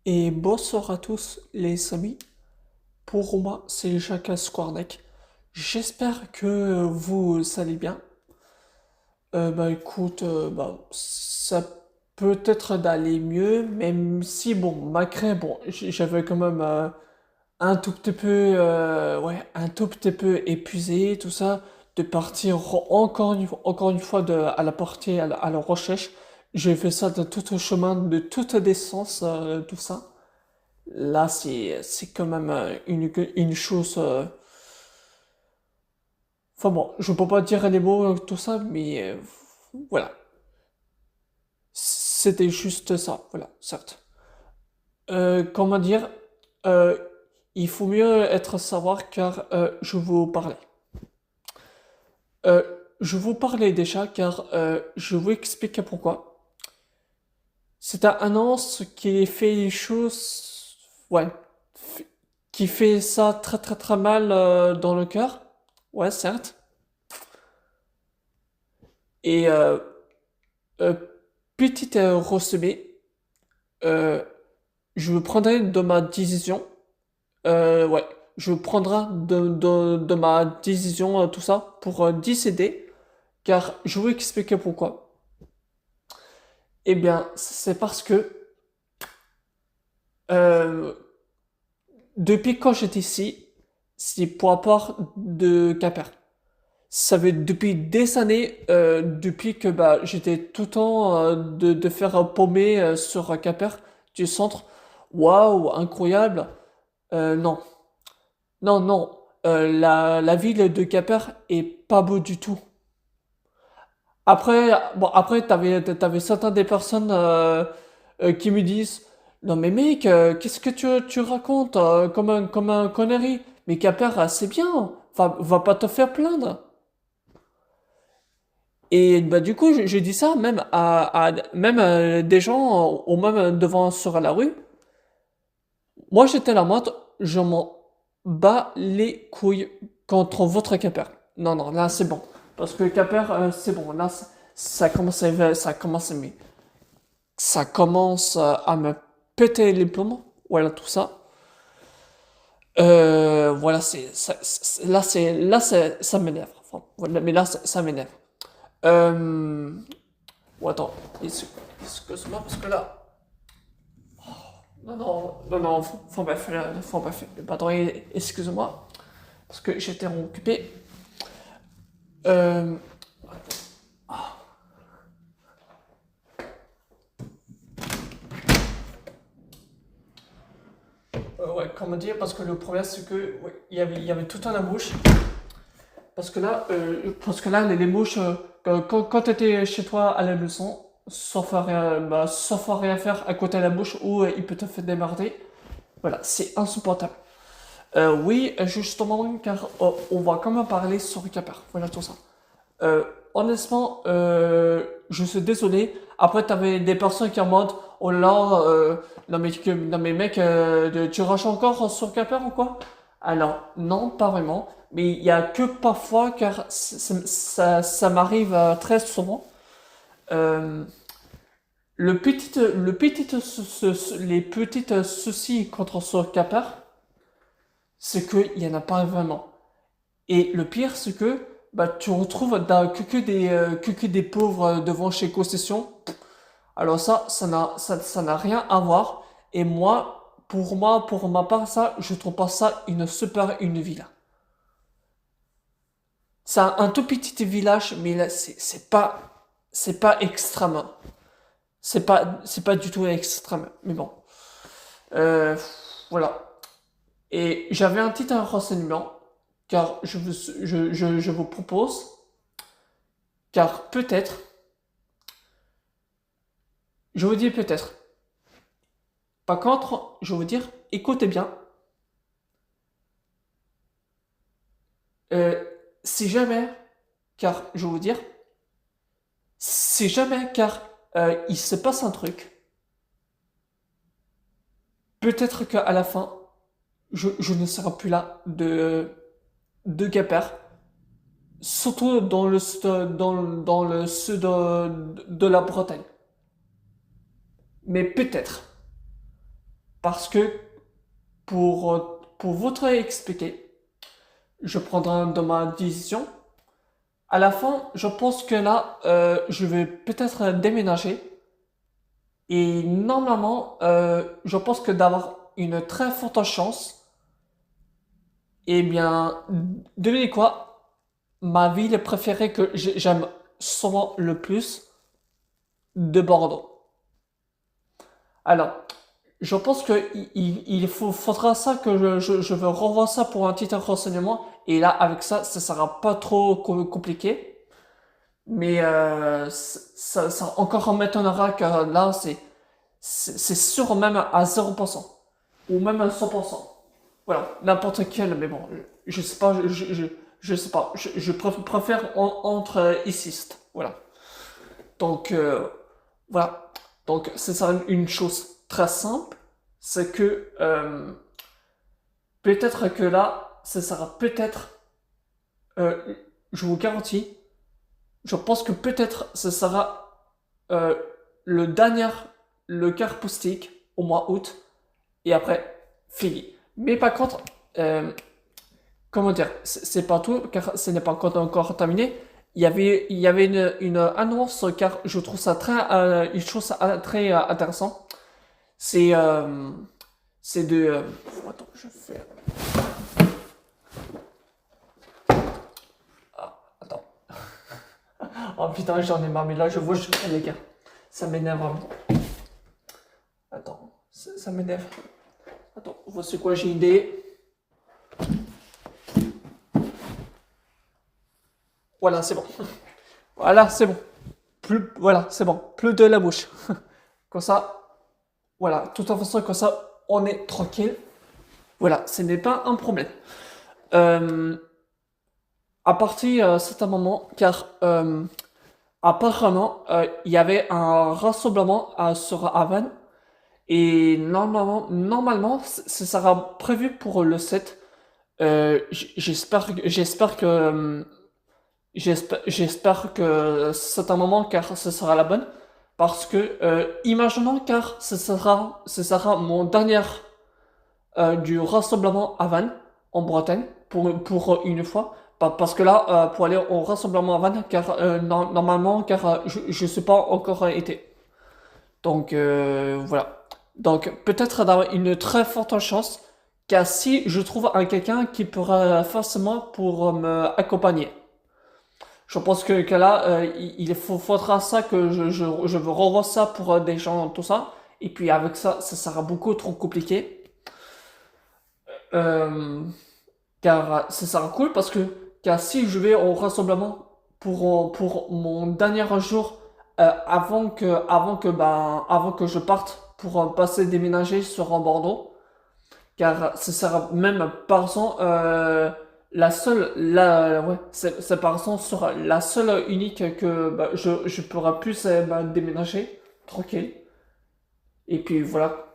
Et bonsoir à tous les amis. Pour moi, c'est Jacques Squarneck. J'espère que vous allez bien. Écoute, ça peut être d'aller mieux, même si bon, malgré bon, j'avais quand même un tout petit peu, un tout petit peu épuisé, tout ça, de partir encore une fois à la portée, à la recherche. J'ai fait ça de tout le chemin, de toute distance, tout ça. Là, c'est quand même une chose. Enfin bon, je peux pas dire les mots, tout ça, mais voilà. C'était juste ça, voilà, certes. Comment dire, euh, il faut mieux être savoir car je vous parlais. Euh, je vous parlais déjà car je vous expliquer pourquoi. C'est un annonce qui fait les choses, ouais, f- qui fait ça très très très mal dans le cœur. Ouais, certes. Et euh, petite résumé, euh, je prendrai de ma décision. Ouais, je prendrai de ma décision tout ça pour décider, car je vais expliquer pourquoi. Eh bien, c'est parce que euh, depuis quand j'étais ici, c'est pour rapport de Quimper. Ça fait depuis des années, depuis que j'étais tout le temps de faire paumer sur Quimper du centre. Waouh, incroyable. Non, non, non. La ville de Quimper est pas beau du tout. Après, t'avais certaines des personnes qui me disent, non mais mec, qu'est-ce que tu racontes comme un connerie? Mais Quimper, c'est bien. Va pas te faire plaindre. Et bah du coup, j'ai dit ça même même des gens au même devant sur la rue. Moi, j'étais la mode, je m'en bats les couilles contre votre Quimper. Non, non, là c'est bon. Parce que Quimper, c'est bon. Là, ça commence à me péter les plombs. Voilà tout ça. Voilà, ça m'énerve. Enfin, voilà, mais là, ça m'énerve. Euh, attends, excuse-moi parce que là, non, non, non, non, faut pas faire. Pardon, excuse-moi, parce que j'étais occupé. Euh, ouais, comment dire, parce que le problème c'est que ouais, il y avait tout en bouche. Parce que là, les mouches, quand t'étais chez toi à la maison, sauf à rien faire à côté de la bouche où il peut te faire démarrer, voilà, c'est insupportable. Oui, justement, car on va quand même parler sur Capar, voilà tout ça. Euh, honnêtement, je suis désolé. Après, t'avais des personnes qui en mode, oh là, non mais mec, tu rushes encore sur Capper ou quoi? Alors, non, pas vraiment. Mais il y a que parfois, car ça m'arrive très souvent. Euh, les petites soucis contre sur Capper, c'est qu'il n'y en a pas vraiment. Et le pire, c'est que tu retrouves que des pauvres devant chez Concession. Alors ça n'a rien à voir. Et moi, pour ma part, ça, je trouve pas ça une super une ville. C'est un tout petit village, mais là, c'est pas extrême. C'est pas du tout extrême. Mais bon, Euh, voilà. Et j'avais un petit renseignement, car je vous propose, car peut-être, je vous dis peut-être. Par contre, je veux dire, écoutez bien, euh, si jamais, car je veux vous dire, si jamais, car il se passe un truc, peut-être qu'à la fin, je ne serai plus là de Quimper, surtout dans le sud de la Bretagne. Mais peut-être. Parce que pour vous expliquer, je prendrai de ma décision. À la fin, je pense que là, je vais peut-être déménager. Et normalement, je pense que d'avoir une très forte chance, eh bien, devinez quoi? Ma ville préférée que j'aime souvent le plus, de Bordeaux. Alors, je pense que faudra ça que je veux revoir ça pour un petit renseignement. Et là, avec ça, ça sera pas trop compliqué. Mais ça encore m'étonnera que là, c'est sûr même à 0%. Ou même à 100%. Voilà, n'importe quel, mais bon, je sais pas, je sais pas, je préfère entre ici. Voilà. Donc, voilà. Donc, c'est ça une chose très simple, c'est que peut-être que là, ce sera peut-être, euh, je vous garantis, je pense que peut-être ce sera euh, le dernier, le quart acoustique au mois août, et après, fini. Mais par contre, euh, comment dire, c'est pas tout, car ce n'est pas encore terminé. Il y avait une annonce, car je trouve ça une chose très intéressant. C'est euh, c'est de. Attends, je fais. Attends. Oh putain, j'en ai marre, mais là je vois, les gars. Ça m'énerve vraiment. Attends, ça m'énerve. Attends, voici quoi, j'ai une idée. Voilà, c'est bon. Voilà, c'est bon. Voilà, c'est bon. Plus de la bouche. Comme ça, voilà. De toute façon, comme ça, on est tranquille. Voilà, ce n'est pas un problème. Euh, à partir d'un certain moment, car apparemment, il y avait un rassemblement sur Havane. Et normalement, ce sera prévu pour le 7. J'espère que c'est un moment car ce sera la bonne. Parce que, imaginons car ce sera mon dernier du rassemblement à Vannes, en Bretagne, pour une fois. Parce que là, pour aller au rassemblement à Vannes, car normalement, car je ne suis pas encore été. Donc, voilà. Donc, peut-être d'avoir une très forte chance, car si je trouve un quelqu'un qui pourra facilement pour me accompagner. Je pense que là, faudra ça que je veux revoir ça pour des gens, tout ça. Et puis avec ça, ça sera beaucoup trop compliqué. Euh, car ça sera cool parce que car si je vais au rassemblement pour mon dernier jour avant que je parte pour passer déménager sur un Bordeaux, car ce sera même par exemple ouais, c'est par exemple sur la seule unique que je pourrai plus déménager tranquille. Et puis voilà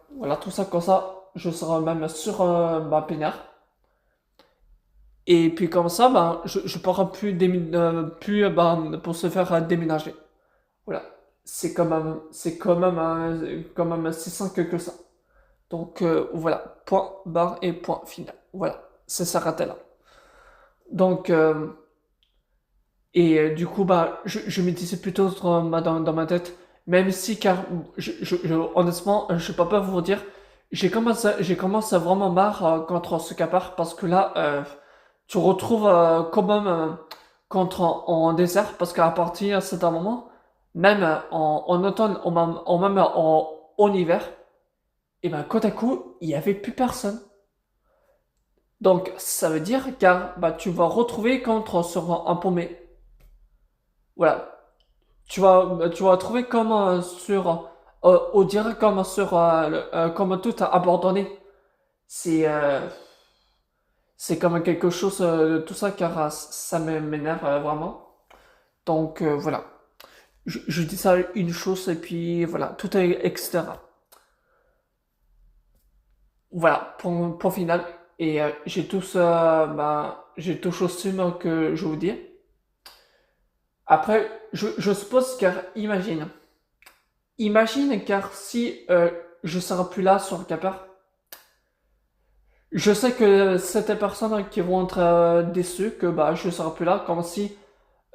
tout ça comme ça, je serai même sur peinard. Et puis comme ça, je pourrai pour se faire déménager. Voilà, c'est quand même si simple que ça. Donc voilà, point barre et point final. Voilà, c'est s'arrêter là. Donc du coup je me disais plutôt dans ma tête, même si car honnêtement, je suis pas peur vous dire, j'ai commencé vraiment marre contre ce capard parce que là tu retrouves quand même contre en désert parce qu'à partir d'un certain moment, même en automne, même en hiver, et ben côte à coup, il y avait plus personne. Donc ça veut dire car tu vas retrouver contre sur un paumé. Voilà, tu vas trouver comme on dirait comme comme tout abandonné. C'est c'est comme quelque chose de tout ça car ça m'énerve vraiment. Donc voilà, je dis ça une chose et puis voilà, tout est etc. Voilà, pour final. Et j'ai tout costume que je vous dis. Après, je suppose car imagine car si je serais plus là sur le capeur, Je sais que c'est des personnes qui vont être déçues que bah, je serai plus là, comme si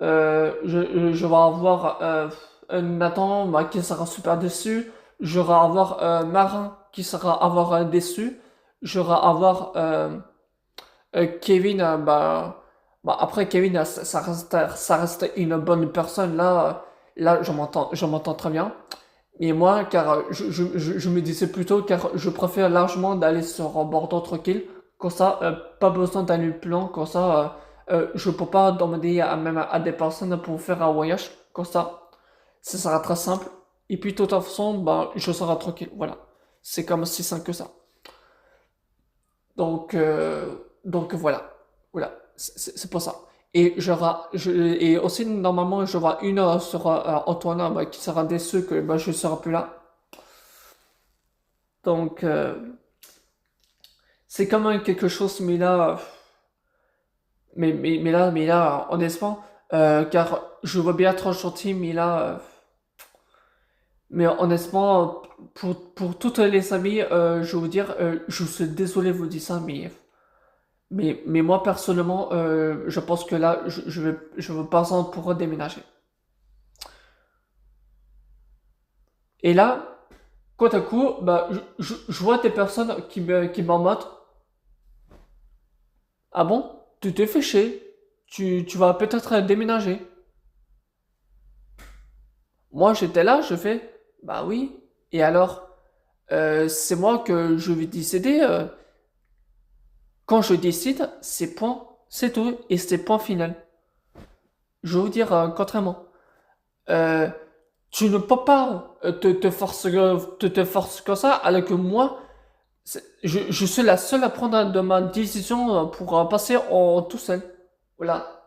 je vais avoir Nathan bah, qui sera super déçu, je vais avoir Marin qui sera avoir déçu, je vais avoir Kevin, bah, après Kevin, ça reste une bonne personne, là je m'entends très bien. Et moi, car je me disais plutôt, car je préfère largement d'aller sur un Bordeaux tranquille, comme ça, pas besoin d'aller plus loin, comme ça, je peux pas demander même à des personnes pour faire un voyage, comme ça sera très simple. Et puis, de toute façon, ben, je serai tranquille, voilà. C'est comme si simple que ça. Donc, voilà. Voilà. C'est pour ça. Et aussi, normalement, j'aurai une heure sur Antoine bah, qui sera déçu que bah, je ne serai plus là. Donc, c'est quand même quelque chose, mais là, honnêtement, car je veux bien être gentil, mais honnêtement, pour toutes les amies, je veux vous dire, je suis désolé de vous dire ça, mais moi personnellement, je pense que là, je veux pas en pour déménager. Et là, tout à coup, bah, je vois des personnes qui m'en mode, ah bon, tu t'es fait chier, tu vas peut-être déménager. Moi, j'étais là, je fais, bah oui. Et alors, c'est moi que je vais décider. Quand je décide, c'est point, c'est tout, et c'est point final. Je vais vous dire contrairement. Euh, Tu ne peux pas te forcer comme ça, alors que moi, je suis la seule à prendre de ma décision pour passer en tout seul. Voilà.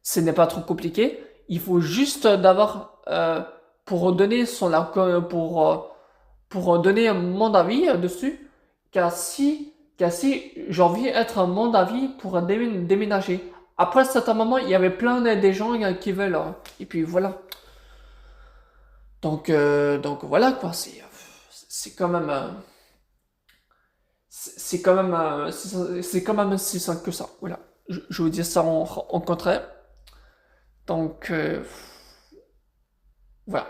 Ce n'est pas trop compliqué. Il faut juste d'avoir, pour donner pour donner mon avis dessus, car si j'ai envie d'être mon avis pour déménager. Après cet moment, il y avait plein de gens qui veulent. Et puis voilà. Donc voilà quoi, c'est quand même, c'est quand même, c'est quand même si simple que ça. Voilà. Je vous dis ça en contraire. Donc voilà.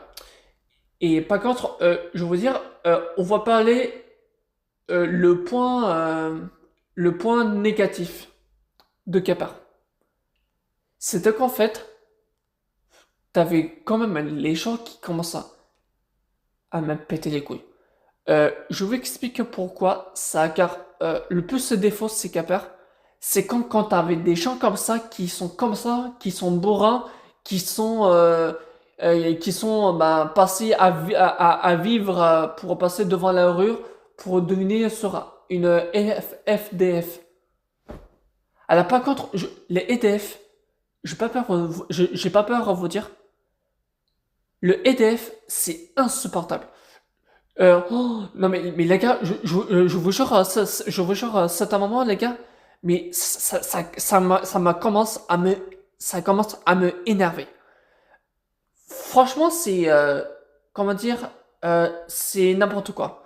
Et par contre, je veux dire, on va parler le point négatif de Capar. C'était qu'en fait, t'avais quand même les gens qui commencent à me péter les couilles. Je vous explique pourquoi ça, car le plus de défaut, c'est Capar, c'est quand t'avais des gens comme ça, qui sont bourrins, qui sont bah, passés à vivre pour passer devant la rue pour devenir sur une FDF. Alors par contre, les EDF, j'ai pas peur à vous dire, le EDF c'est insupportable. Non mais les gars, je vous jure, je vous jure, c'est un moment les gars, mais ça commence à me énerver. Franchement, comment dire, c'est n'importe quoi.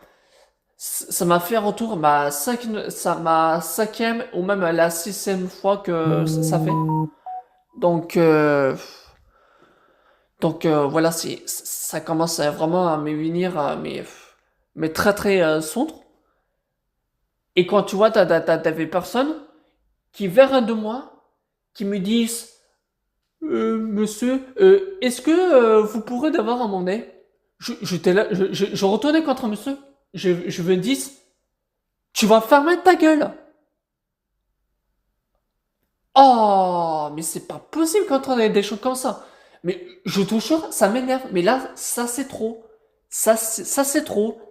Ça m'a fait retour ma cinquième ou même la sixième fois que ça fait. Donc, voilà, ça commence vraiment à me venir, mais très très sombre. Et quand tu vois, t'as des personnes qui viennent de moi, qui me disent, monsieur, est-ce que vous pourrez d'avoir un monnaie? J'étais là, je retournais contre monsieur. Je me dis, tu vas fermer ta gueule. Oh, mais c'est pas possible quand on a des choses comme ça. Mais je te jure, ça m'énerve. Mais là, ça c'est trop. Ça c'est trop.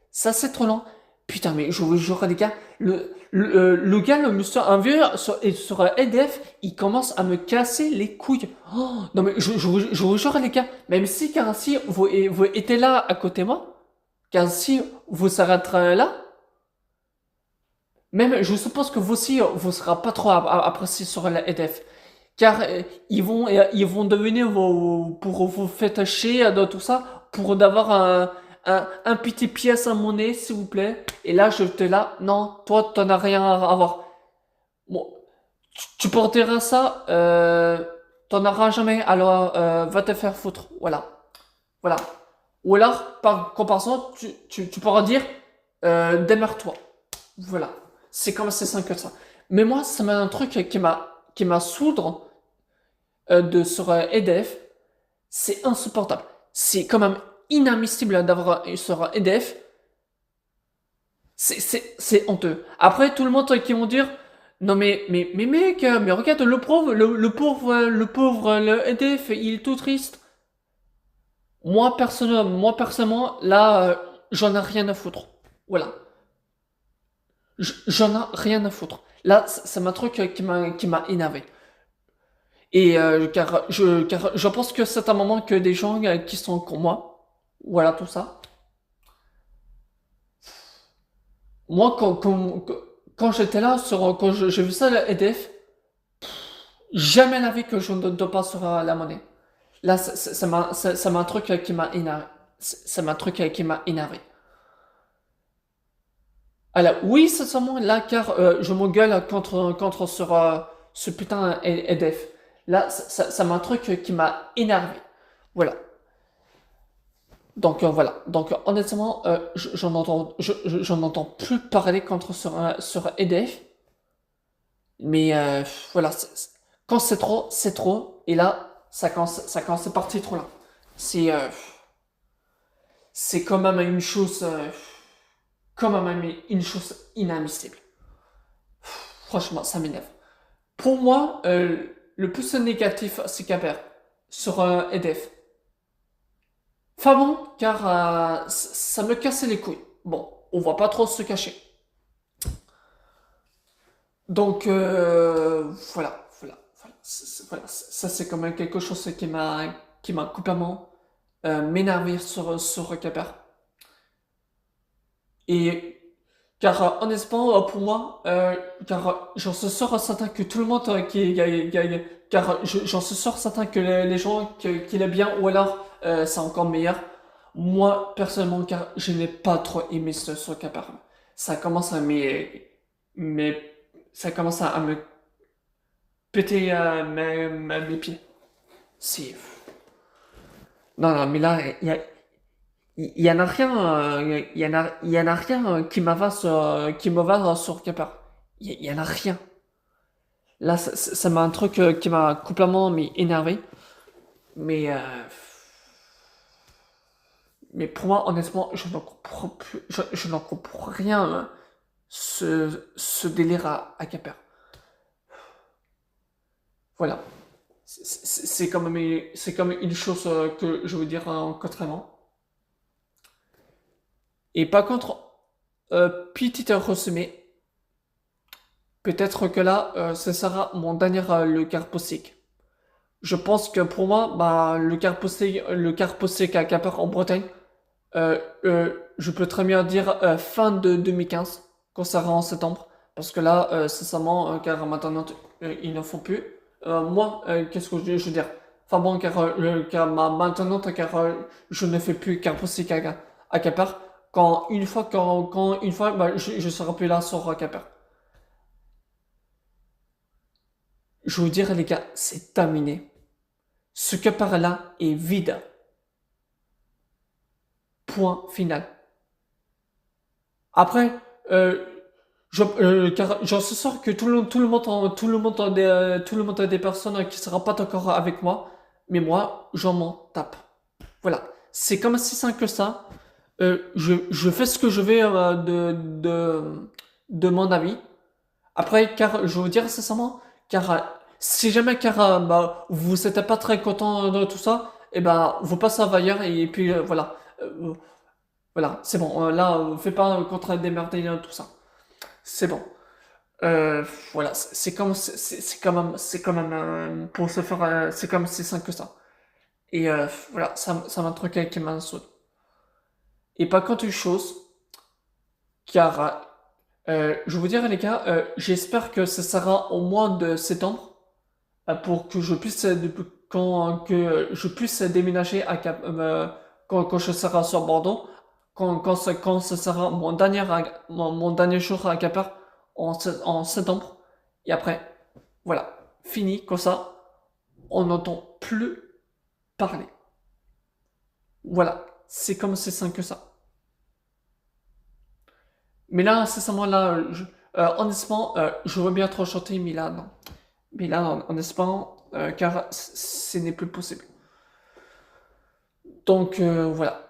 Ça c'est trop lent. Putain, mais je vous jure, les gars, le gars, le monsieur, un vieux sur EDF, il commence à me casser les couilles. Oh, non, mais je vous jure, les gars, même si, car si vous étiez là à côté de moi, car si vous s'arrêterez là, même, je suppose que vous aussi, vous serez pas trop apprécié sur la EDF. Car ils vont devenir pour vous faire chier dans tout ça, pour d'avoir un petit pièce à monnaie, s'il vous plaît. Et là, je te là, non, toi, t'en as rien à avoir. Bon, tu porteras ça, t'en auras jamais, alors va te faire foutre. Voilà. Voilà. Ou alors, par comparaison, tu pourras dire, démerde-toi. Voilà. C'est comme c'est simple que ça. Mais moi, ça m'a un truc qui m'a soudre de sur EDF. C'est insupportable. C'est quand même inadmissible d'avoir sur EDF. C'est honteux. Après, tout le monde qui vont dire, non mais mec, mais regarde le EDF, il est tout triste. Moi personnellement, là, j'en ai rien à foutre. Voilà. J'en ai rien à foutre. Là, c'est un truc qui m'a énervé. Et car je pense que c'est un moment que des gens qui sont comme moi, voilà tout ça. Moi, quand j'étais là, quand j'ai vu ça, le EDF, jamais la vie que je ne dois pas sur la monnaie. Là, ça m'a un truc qui m'a énervé. Ça m'a un truc qui m'a énervé. Alors, oui, c'est seulement là, car je m'engueule contre ce putain EDF. Là, ça m'a un truc qui m'a énervé. Voilà. Donc voilà. Donc honnêtement, j'en entends plus parler contre sur EDF. Mais voilà, quand c'est trop, c'est trop. Et là, ça quand c'est parti trop là. C'est euh, c'est quand même une chose, quand même une chose inadmissible. Franchement, ça m'énerve. Pour moi, le plus négatif, c'est Caper sur EDF. Enfin bon, car ça me cassait les couilles. Bon, on va pas trop se cacher. Donc voilà, ça c'est quand même quelque chose qui m'a complètement m'énervé sur Caper. Et car honnêtement pour moi, car j'en suis sûr certain que tout le monde car j'en suis sûr certain que les gens qui l'aiment bien ou alors c'est encore meilleur. Moi personnellement, car je n'ai pas trop aimé ce Caper. Ça commence à mais ça commence à me péter mes pieds. C'est. Non, non, mais là, il y en a rien, il y en a rien qui me va sur Kepa. Il y en a rien. Là, ça m'a un truc qui m'a complètement énervé. Mais, mais pour moi, honnêtement, je n'en comprends plus, je n'en comprends rien, ce délire à Kepa. Voilà. C'est comme une chose que je veux dire contrairement. Et par contre, petit résumé, peut-être que là, ce sera mon dernier le carpossique. Je pense que pour moi, bah, le carpossique à Capar en Bretagne, je peux très bien dire fin de 2015, quand ça sera en septembre. Parce que là, sincèrement, car maintenant, ils ne font plus. Moi, qu'est-ce que je veux dire? Enfin bon, maintenant, car je ne fais plus carpossique à Capar. Quand une fois, bah, je serai plus là sur Capar. Je veux dire, les gars, c'est terminé. Ce Capar-là est vide. Point final. Après, euh, car j'en suis sûr que tout le monde a des personnes qui ne seront pas d'accord avec moi, mais moi, j'en m'en tape. Voilà. C'est comme si simple que ça. Je fais ce que je vais de mon avis. Après, car je veux vous dire sincèrement, car si jamais bah, vous n'êtes pas très content de tout ça, et ben vous passez ailleurs et puis voilà. Voilà, c'est bon. Là, fais pas contre des merdes tout ça. C'est bon. Euh, voilà, c'est quand même pour se faire, c'est comme si simple que ça. Et voilà, ça m'a un truc qui m'insulte. Et par contre, une chose, car je vais vous dire les gars, j'espère que ce sera au mois de septembre pour que je puisse quand que je puisse déménager quand je serai sur Bordeaux. quand ce sera mon dernier jour à Capar en septembre. Et après, voilà, fini, comme ça, on n'entend plus parler. Voilà, c'est comme c'est simple que ça. Mais là, sincèrement, là, honnêtement, je veux bien trop chanter, mais là, non. Mais là, en espérant, car ce n'est plus possible. Donc, voilà.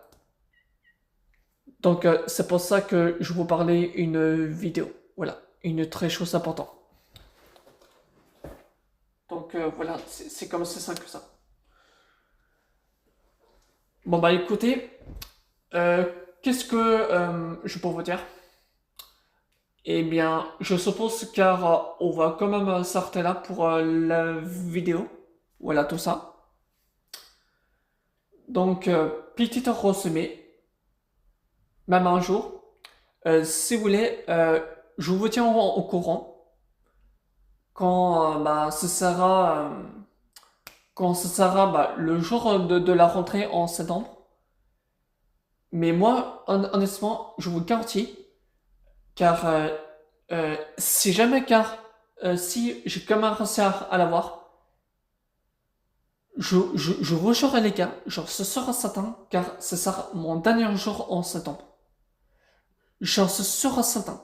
Donc, c'est pour ça que je vous parlais une vidéo. Voilà, une très chose importante. Donc, voilà, c'est comme c'est simple que ça. Bon, bah écoutez, euh, qu'est-ce que je peux vous dire? Eh bien, je suppose car on va quand même s'arrêter là pour la vidéo. Voilà tout ça. Donc, petit résumé, même un jour, si vous voulez, je vous tiens au courant quand bah, ce sera bah, le jour de la rentrée en septembre. Mais moi, honnêtement, je vous garantis, car si jamais, car si j'ai quand même réussi à l'avoir, je vous jure les gars, genre ce sera certain, car ce sera mon dernier jour en septembre. J'en suis sûr à certain.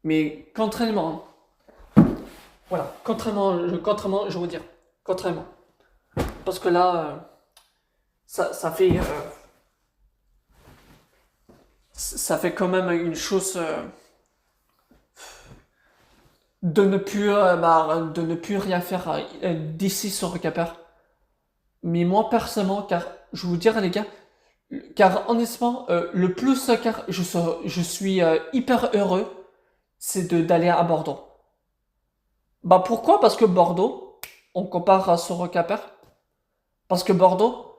Mais contrairement, voilà, contrairement, je veux dire, contrairement. Parce que là, ça fait, ça fait quand même une chose de ne plus rien faire d'ici sur le Capper. Mais moi personnellement, car je vous dire les gars, car honnêtement, le plus car je suis hyper heureux, c'est d'aller à Bordeaux. Bah pourquoi? Parce que Bordeaux, on compare à Sorocaper, parce que Bordeaux,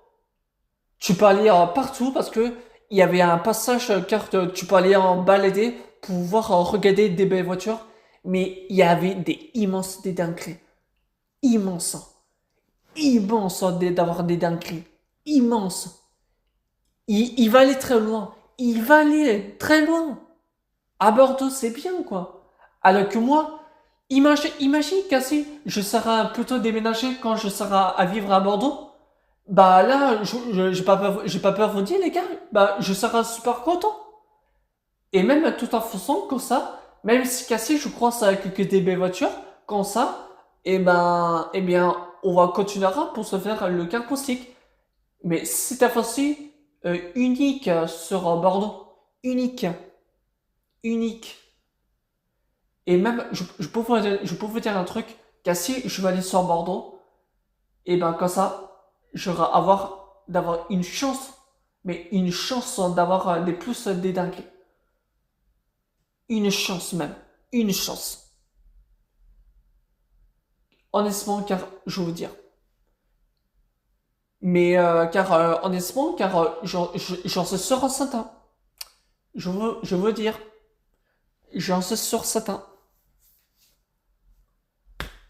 tu peux aller partout parce que il y avait un passage car tu peux aller en balader pour pouvoir regarder des belles voitures, mais il y avait des immenses des dingueries, immenses, immenses d'avoir des dingueries, immenses. Il va aller très loin, il va aller très loin. À Bordeaux, c'est bien quoi. Alors que moi, imagine qu'ainsi, je serai plutôt déménager quand je serai à vivre à Bordeaux. Bah là, j'ai pas peur de vous dire les gars, bah je serai super content. Et même tout en faisant comme ça, même si cassé, je crois ça que des belles voitures, comme ça, eh bien, on va continuer pour se faire le carpoustique. Mais c'est un fois-ci unique sur Bordeaux, unique, unique. Et même, je peux vous dire un truc, qu'ainsi je vais aller sur Bordeaux, et ben comme ça, d'avoir une chance, mais une chance d'avoir des plus des dingues. Une chance même, une chance. Honnêtement, car je veux vous dire. Mais car honnêtement, car j'en suis sûr en certain. Je veux dire, j'en suis sûr certain.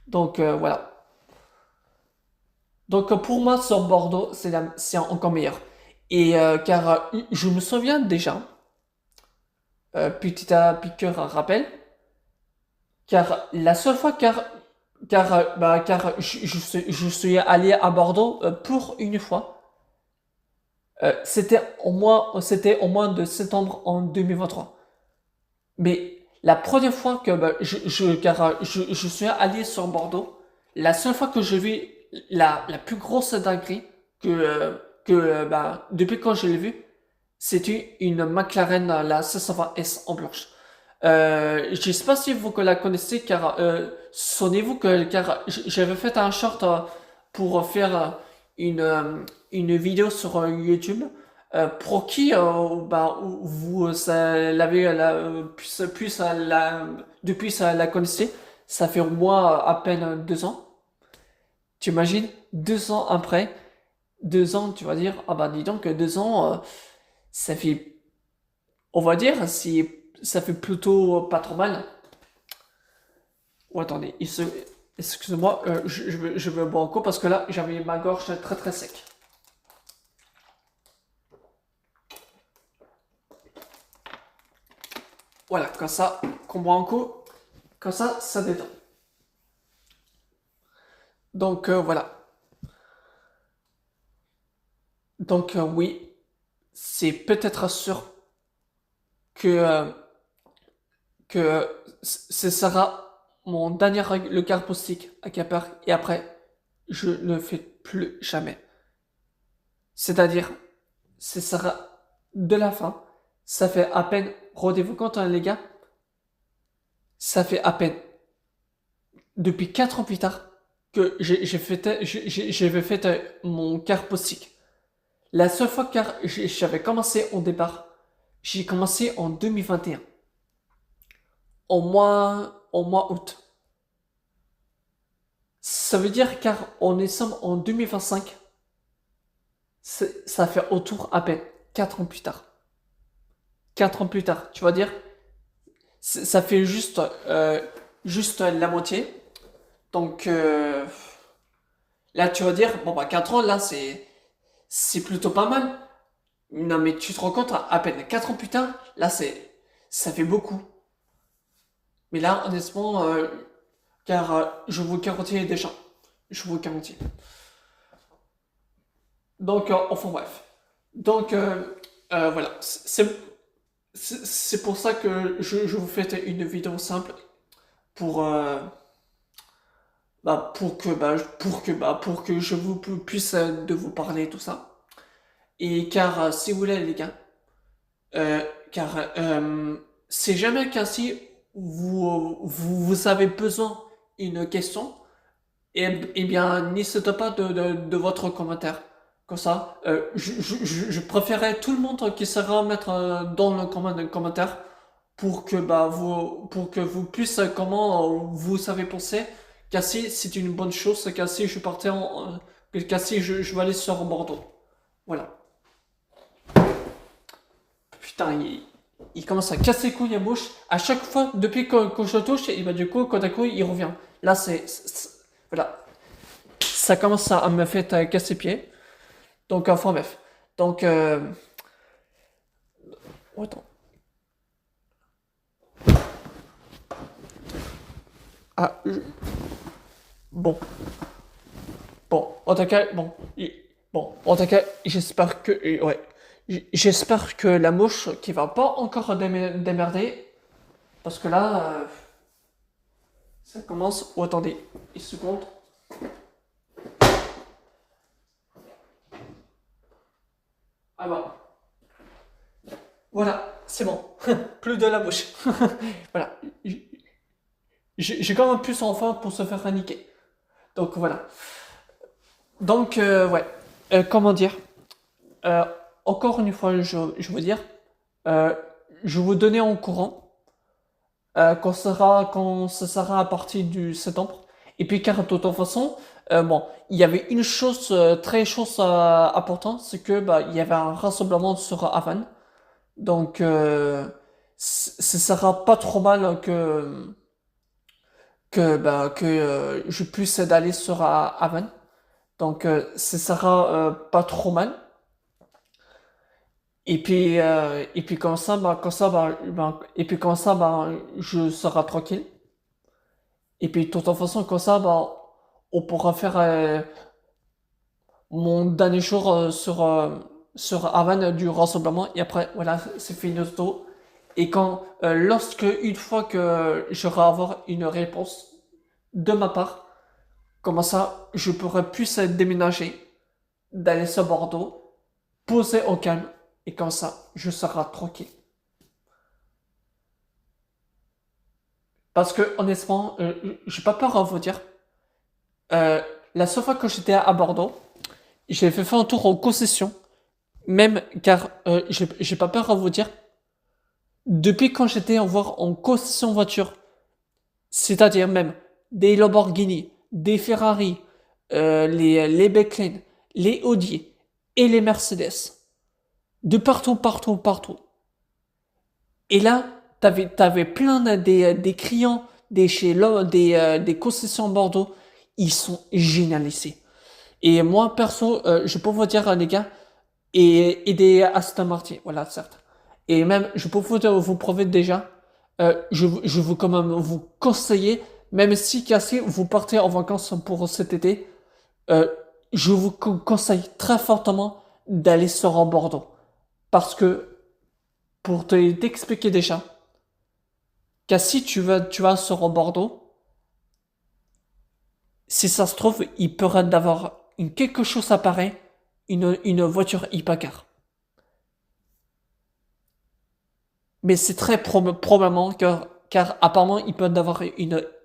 Donc voilà. Donc pour moi sur Bordeaux, c'est encore meilleur. Et car je me souviens déjà, petit à piqueur à rappel, car la seule fois car je suis allé à Bordeaux pour une fois. C'était au mois de septembre en 2023. Mais la première fois que je suis allé sur Bordeaux, la seule fois que j'ai vu la plus grosse dinguerie depuis quand je l'ai vu, c'était une McLaren, la 620S en blanche. Je sais pas si vous la connaissez, car souvenez-vous que car j'avais fait un short pour faire une vidéo sur YouTube pour qui vous l'avez depuis ça la connaissez. Ça fait au moins à peine 2 ans. Tu imagines 2 ans après, 2 ans, tu vas dire ah bah dis donc 2 ans, ça fait, on va dire si ça fait plutôt pas trop mal. Oh, attendez, excusez-moi, je veux boire un coup parce que là, j'avais ma gorge très très sec. Voilà, comme ça, qu'on boit un coup. Comme ça détend. Donc voilà. Donc oui, c'est peut-être sûr que, que ce sera mon dernier le carpoustique à Quimper et après, je ne fais plus jamais. C'est-à-dire, ce sera de la fin. Ça fait à peine, rendez-vous compte hein, les gars, ça fait à peine depuis 4 ans plus tard que j'avais fait mon carpoustique. La seule fois que j'avais commencé au départ, j'ai commencé en 2021, au mois août. Ça veut dire car on est sommes en 2025, ça fait autour à peine 4 ans plus tard. 4 ans plus tard, tu vas dire, ça fait juste la moitié. Donc là, tu vas dire, bon bah 4 ans, là c'est plutôt pas mal. Non mais tu te rends compte, à peine 4 ans plus tard, là ça fait beaucoup. Mais là, honnêtement, car je vous garantis déjà. Je vous garantis. Donc, enfin bref. Donc, voilà. C'est pour ça que je vous fais une vidéo simple pour, pour que je vous puisse de vous parler tout ça. Et car, si vous voulez, les gars, euh, car c'est jamais qu'ainsi vous avez besoin d'une question, et bien, n'hésitez pas de votre commentaire. Comme ça, je préférais tout le monde qui sera mettre dans le commentaire pour que pour que vous puissiez comment vous savez penser. Car si c'est une bonne chose, car si je partais car si je vais aller sur Bordeaux. Voilà. Putain, il commence à casser les couilles à bouche. À chaque fois, depuis que je le touche, et bah du coup, quand à coup, il revient. Là, voilà. Ça commence à me faire casser les pieds. Donc, enfin bref. Donc, oh, attends. Ah, bon. Bon, en tout cas, bon, en tout cas, j'espère que, ouais. J'espère que la mouche qui va pas encore démerder. Parce que là, ça commence. Oh, attendez, une seconde. Ah bah. Voilà, c'est bon. Plus de la bouche. Voilà. J'ai quand même plus enfin pour se faire niquer. Donc voilà. Donc, ouais. Comment dire Euh, Encore une fois, je veux dire, euh, je vous donner en courant quand ce sera à partir du septembre. Et puis, car de toute façon, bon, il y avait une chose très chose importante, c'est que il y avait un rassemblement sur Havane. Donc, ce sera pas trop mal que je puisse d'aller sur Havane. Donc, ce sera pas trop mal. Et puis et puis comme ça, je serai tranquille. Et puis, de toute façon, comme ça, on pourra faire mon dernier jour sur Havane du rassemblement. Et après, voilà, c'est fini tout. Et une fois que j'aurai avoir une réponse de ma part, comme ça, je pourrai plus déménager, d'aller sur Bordeaux, poser au calme, et comme ça, je serai tranquille. Parce que honnêtement, j'ai pas peur à vous dire. Euh, la seule fois que j'étais à Bordeaux, j'ai fait un tour en concession, même car j'ai pas peur à vous dire. Depuis quand j'étais en voir en concession voiture, c'est-à-dire même des Lamborghini, des Ferrari, les Bentley, les Audi et les Mercedes, de partout, partout, partout. Et là, t'avais plein des clients des concessions Bordeaux. Ils sont génialisés. Et moi, perso, je peux vous dire, les gars, et des Aston Martin, voilà, certes. Et même, je peux vous prouver déjà, je veux quand même vous conseiller, même si Cassie, vous partez en vacances pour cet été, euh, je vous conseille très fortement d'aller sur un Bordeaux. Parce que, pour t'expliquer déjà, Cassie, tu vas sur un Bordeaux, si ça se trouve, il pourrait d'avoir quelque chose à pareil, une voiture hypercar. Mais c'est très probablement car apparemment il peut y avoir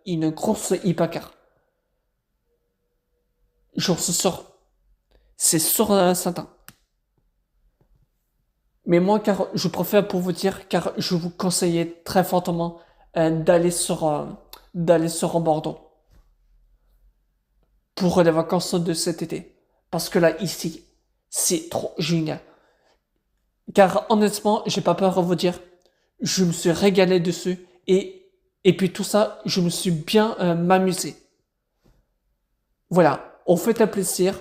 une grosse hypercar. Genre c'est sûr certain. Mais moi car je préfère pour vous dire car je vous conseillais très fortement d'aller sur Bordeaux pour les vacances de cet été. Parce que là ici c'est trop génial. Car honnêtement j'ai pas peur de vous dire je me suis régalé dessus et puis tout ça je me suis bien m'amusé. Voilà, on fait un plaisir,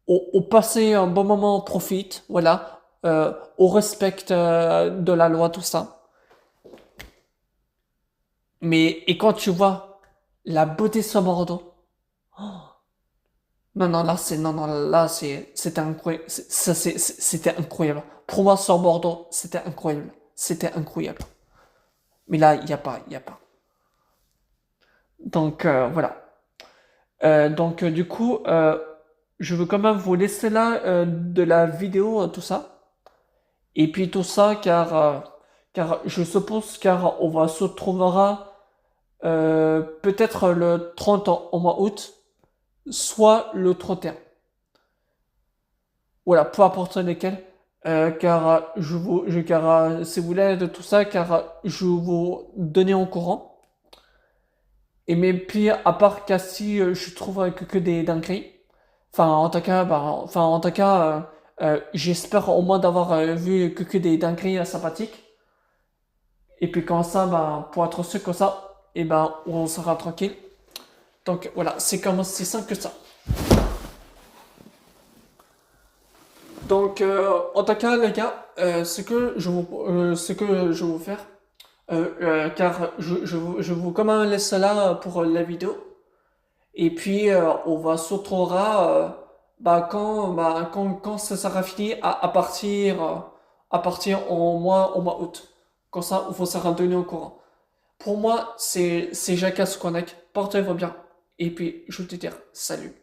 on passe un bon moment, on profite, voilà, on respecte de la loi, tout ça. Mais, et quand tu vois la beauté sur Bordeaux, non, là, c'était incroyable, c'était incroyable. Pour moi, sur Bordeaux, c'était incroyable. Mais là, il y a pas. Donc, voilà. Donc, du coup, je veux quand même vous laisser là de la vidéo, tout ça. Et puis tout ça, car je suppose, car on va se trouvera peut-être le 30 au mois août, soit le 31. Voilà, peu importe lesquels. Car si vous voulez de tout ça, car je vous donner en courant. Et mais puis, à part qu'assi, je trouve que des dingueries. En tout cas, j'espère au moins d'avoir vu que des dingueries sympathiques. Et puis comme ça, ben, pour être sûr que ça, et ben, on sera tranquille. Donc voilà, c'est comme si simple que ça. Donc en tout cas, les gars, ce que je vais vous faire, car je vous quand même laisse là pour la vidéo. Et puis on va se retrouvera quand ça sera fini à partir au mois août. Comme ça, on vous sera donné au courant. Pour moi, c'est Jacques Connect. Portez-vous bien. Et puis, je vais te dire salut.